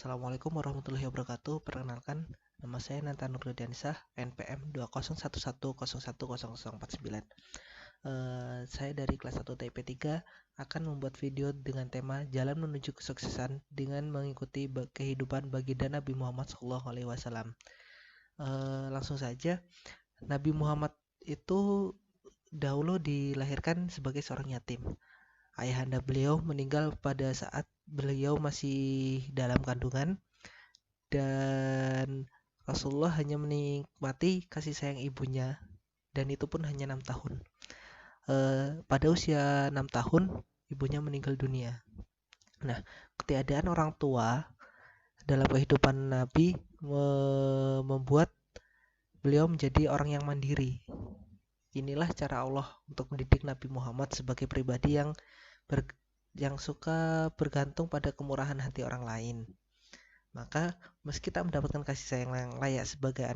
Assalamualaikum warahmatullahi wabarakatuh. Perkenalkan, nama saya Nathan Nurdiansyah, NPM 20110101049. Saya dari kelas 1 TIP 3 akan membuat video dengan tema Jalan Menuju Kesuksesan dengan mengikuti kehidupan baginda Nabi Muhammad SAW. Langsung saja, Nabi Muhammad itu dahulu dilahirkan sebagai seorang yatim. Ayahanda beliau meninggal pada saat beliau masih dalam kandungan, dan Rasulullah hanya menikmati kasih sayang ibunya, dan itu pun hanya 6 tahun. Pada usia 6 tahun ibunya meninggal dunia. Nah, ketiadaan orang tua dalam kehidupan Nabi membuat beliau menjadi orang yang mandiri. Inilah cara Allah untuk mendidik Nabi Muhammad sebagai pribadi yang suka bergantung pada kemurahan hati orang lain. Maka meski tak mendapatkan kasih sayang yang layak seperti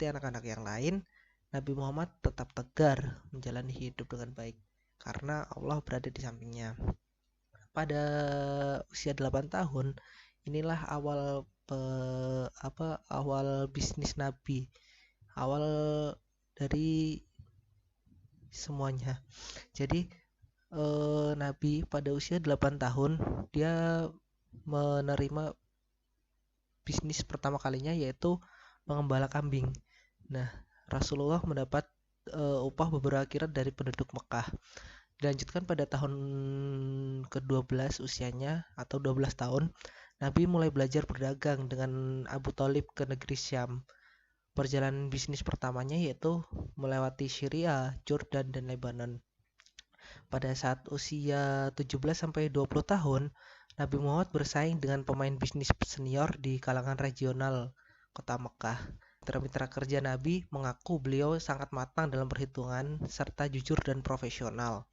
anak-anak yang lain, Nabi Muhammad tetap tegar menjalani hidup dengan baik karena Allah berada di sampingnya. Pada usia 8 tahun, inilah awal bisnis Nabi, awal dari semuanya. Jadi Nabi pada usia 8 tahun dia menerima bisnis pertama kalinya, yaitu mengembala kambing. Nah, Rasulullah mendapat upah beberapa kirat dari penduduk Mekah. Dilanjutkan pada tahun ke-12 usianya atau 12 tahun, Nabi mulai belajar berdagang dengan Abu Thalib ke negeri Syam. Perjalanan bisnis pertamanya yaitu melewati Syria, Jordan, dan Lebanon. Pada saat usia 17-20 tahun, Nabi Muhammad bersaing dengan pemain bisnis senior di kalangan regional kota Mekah. Mitra-mitra kerja Nabi mengaku beliau sangat matang dalam perhitungan serta jujur dan profesional.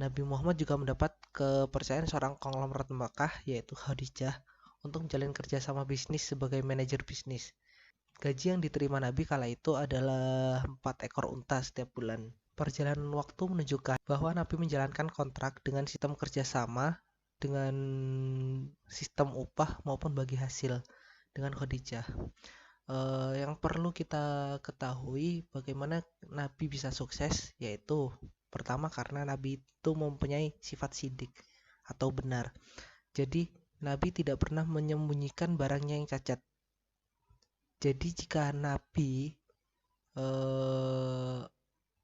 Nabi Muhammad juga mendapat kepercayaan seorang konglomerat Mekah, yaitu Khadijah, untuk menjalin kerjasama bisnis sebagai manajer bisnis. Gaji yang diterima Nabi kala itu adalah 4 ekor unta setiap bulan. Perjalanan waktu menunjukkan bahwa Nabi menjalankan kontrak dengan sistem kerjasama, dengan sistem upah maupun bagi hasil dengan Khadijah. Yang perlu kita ketahui bagaimana Nabi bisa sukses, yaitu pertama karena Nabi itu mempunyai sifat sidik atau benar. Jadi Nabi tidak pernah menyembunyikan barangnya yang cacat. Jadi jika Nabi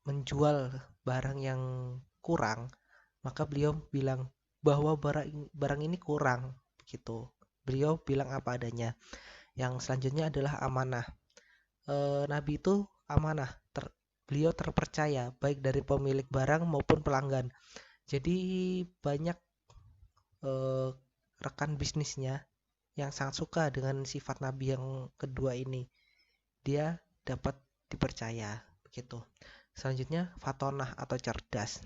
menjual barang yang kurang, maka beliau bilang bahwa barang ini kurang, begitu. Beliau bilang apa adanya. Yang selanjutnya adalah amanah. Nabi itu amanah, beliau terpercaya baik dari pemilik barang maupun pelanggan. Jadi banyak rekan bisnisnya yang sangat suka dengan sifat Nabi yang kedua ini. Dia dapat dipercaya, begitu. Selanjutnya, fatonah atau cerdas.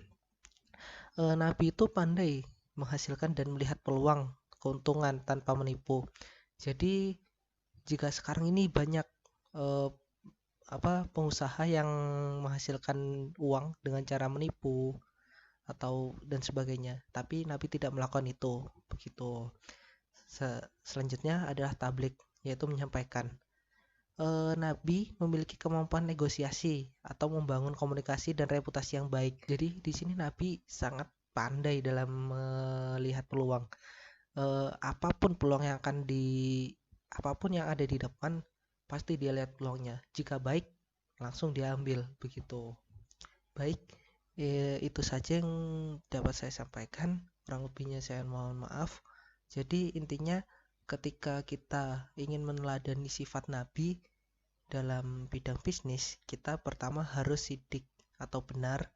Nabi itu pandai menghasilkan dan melihat peluang keuntungan tanpa menipu. Jadi jika sekarang ini banyak pengusaha yang menghasilkan uang dengan cara menipu atau dan sebagainya, tapi Nabi tidak melakukan itu, begitu. Selanjutnya adalah tabligh, yaitu menyampaikan. Nabi memiliki kemampuan negosiasi atau membangun komunikasi dan reputasi yang baik. Jadi di sini Nabi sangat pandai dalam melihat peluang. Apapun yang ada di depan, pasti dia lihat peluangnya. Jika baik, langsung diambil, begitu. Baik, itu saja yang dapat saya sampaikan. Kurang lebihnya saya mohon maaf. Jadi intinya, ketika kita ingin meneladani sifat Nabi dalam bidang bisnis, kita pertama harus sidik atau benar.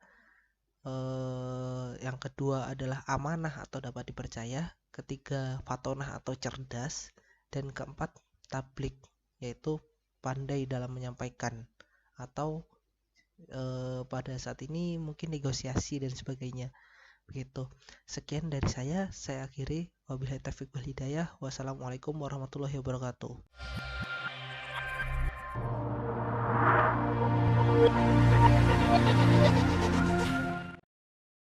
Yang kedua adalah amanah atau dapat dipercaya. Ketiga, fatonah atau cerdas. Dan keempat, tabligh, yaitu pandai dalam menyampaikan. Atau pada saat ini mungkin negosiasi dan sebagainya, begitu. Sekian dari saya akhiri. Wabillahi taufiq wal hidayah. Wassalamualaikum warahmatullahi wabarakatuh.